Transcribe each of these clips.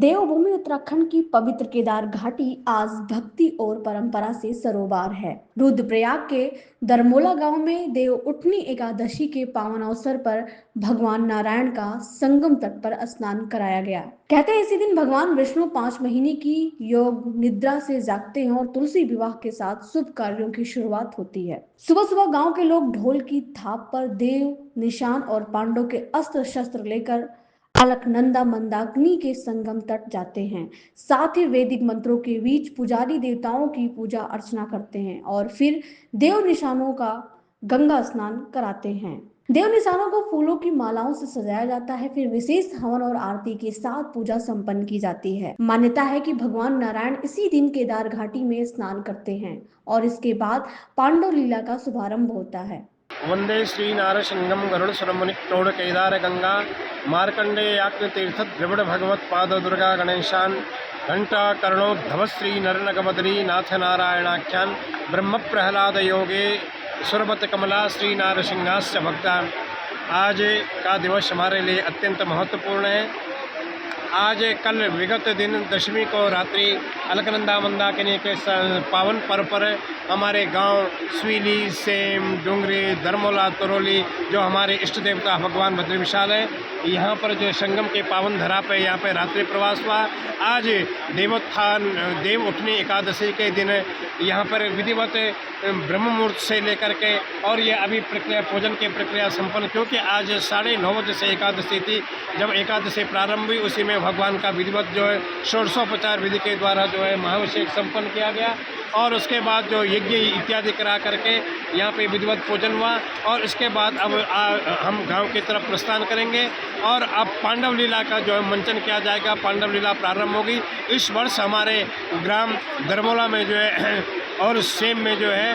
देवभूमि उत्तराखंड की पवित्र केदार घाटी आज भक्ति और परंपरा से सरोबार है। रुद्रप्रयाग के दरमोला गांव में देव उठनी एकादशी के पावन अवसर पर भगवान नारायण का संगम तट पर स्नान कराया गया। कहते हैं इसी दिन भगवान विष्णु 5 महीने की योग निद्रा से जागते हैं और तुलसी विवाह के साथ शुभ कार्यों की शुरुआत होती है। सुबह सुबह गांव के लोग ढोल की थाप पर देव निशान और पांडव के अस्त्र शस्त्र लेकर अलकनंदा मंदाकिनी के संगम तट जाते हैं। साथ ही वैदिक मंत्रों के बीच पुजारी देवताओं की पूजा अर्चना करते हैं और फिर देव निशानों का गंगा स्नान कराते हैं। देव निशानों को फूलों की मालाओं से सजाया जाता है। फिर विशेष हवन और आरती के साथ पूजा संपन्न की जाती है। मान्यता है कि भगवान नारायण इसी दिन केदार घाटी में स्नान करते हैं और इसके बाद पांडव लीला का शुभारंभ होता है। वंदे श्री नारसिंहम गरुड़ सुरमुनिक्टोड़ केदार गंगा मार्कंडेयाग्नि तीर्थ द्रविड़ भगवत पाद दुर्गा गणेशान घंटा कर्णोद्धव श्री नरनगमदरी नाथ नारायणाख्यान ब्रह्म प्रहलाद योगे सुरवत कमला श्री नारसिंहास्य भक्तान। आज का दिवस हमारे लिए अत्यंत महत्वपूर्ण है। आज कल विगत दिन दशमी को रात्रि अलकनंदा मंदाकिनी के पावन पर्व पर हमारे गांव स्वीली, सेम, डूंगरी, दरमोला, तरोली जो हमारे इष्ट देवता भगवान भद्र विशाल है, यहाँ पर जो संगम के पावन धरा पे यहाँ पे रात्रि प्रवास हुआ। आज देवोत्थान देव उठनी एकादशी के दिन यहाँ पर विधिवत ब्रह्म मुहूर्त से लेकर के और ये अभी प्रक्रिया भोजन की प्रक्रिया संपन्न, क्योंकि आज 9:30 बजे से एकादशी थी। जब एकादशी प्रारंभ हुई उसी में भगवान का विधिवत जो है षोडशोपचार विधि के द्वारा जो है महाभिषेक संपन्न किया गया और उसके बाद जो यज्ञ इत्यादि करा करके यहाँ पे विधिवत पूजन हुआ। और इसके बाद अब हम गांव की तरफ प्रस्थान करेंगे और अब पांडव लीला का जो है मंचन किया जाएगा। पांडव लीला प्रारंभ होगी। इस वर्ष हमारे ग्राम दरमोला में जो है और सेम में जो है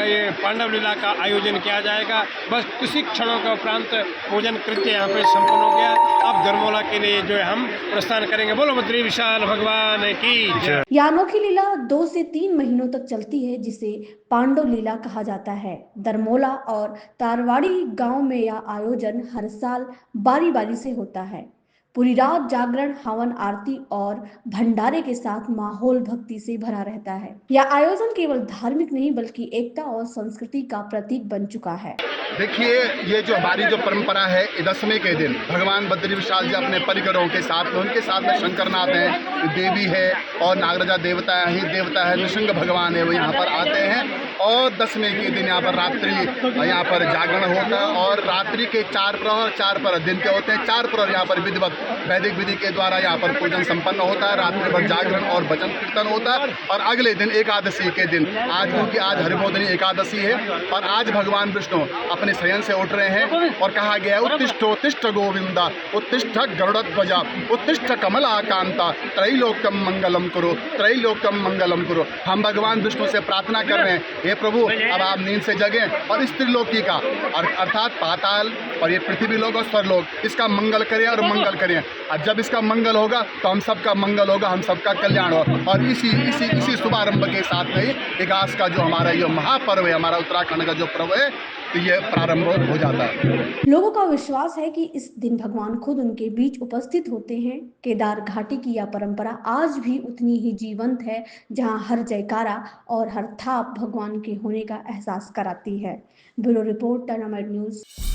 ये पांडव लीला का आयोजन किया जाएगा। बस कुछ क्षणों के उपरांत पूजन कृत्य यहाँ पे संपन्न हो गया। अब दरमोला के लिए जो है हम प्रस्थान करेंगे। बोलो बद्री विशाल भगवान की जय। यह अनोखी लीला 2 से 3 महीनों तक चलती है, जिसे पांडव लीला कहा जाता है। दरमोला और तारवाड़ी गांव में यह आयोजन हर साल बारी बारी से होता है। पूरी रात जागरण, हवन, आरती और भंडारे के साथ माहौल भक्ति से भरा रहता है। यह आयोजन केवल धार्मिक नहीं बल्कि एकता और संस्कृति का प्रतीक बन चुका है। देखिए, ये जो हमारी जो परंपरा है, दशमी के दिन भगवान बद्री विशाल जी अपने परिकरों के साथ में, उनके साथ में शंकरनाथ हैं, देवी है और नागराजा देवता ही देवता है, नृसिंह भगवान है, वो यहाँ पर आते हैं। और दशमी के दिन यहाँ पर रात्रि यहाँ पर जागरण होता है और रात्रि के 4 प्रहर दिन के होते हैं। 4 प्रहर यहाँ पर विधिवत वैदिक विधि के द्वारा यहाँ पर पूजन संपन्न होता है। रात्रि भर जागरण और भजन कीर्तन होता है। और अगले दिन एकादशी के दिन आज, क्योंकि आज हरिबोधिनी एकादशी है और आज भगवान विष्णु अपने शयन से उठ रहे हैं और कहा गया है उत्तिष्ठ गोविंदा, उत्तिष्ठ गरुड़ध्वजा, उत्तिष्ठ कमला कांता, त्रैलोक्यम मंगलम कुरु, त्रैलोक्यम मंगलम कुरु। हम भगवान विष्णु से प्रार्थना कर रहे हैं, हे प्रभु अब आप नींद से जगें और इस त्रिलोकी का अर्थात पाताल और ये पृथ्वी लोक और स्वर्लोक, इसका मंगल करें और मंगल करें। और जब इसका मंगल होगा तो हम सबका मंगल होगा, हम सबका कल्याण होगा। और इसी शुभारंभ के साथ में ही एकादश का जो हमारा ये महापर्व है, हमारा उत्तराखंड का जो पर्व है, तो ये प्रारंभ हो जाता है। लोगों का विश्वास है कि इस दिन भगवान खुद उनके बीच उपस्थित होते हैं। केदार घाटी की यह परंपरा आज भी उतनी ही जीवंत है, जहां हर जयकारा और हर थाप भगवान के होने का एहसास कराती है। Bureau report, times news.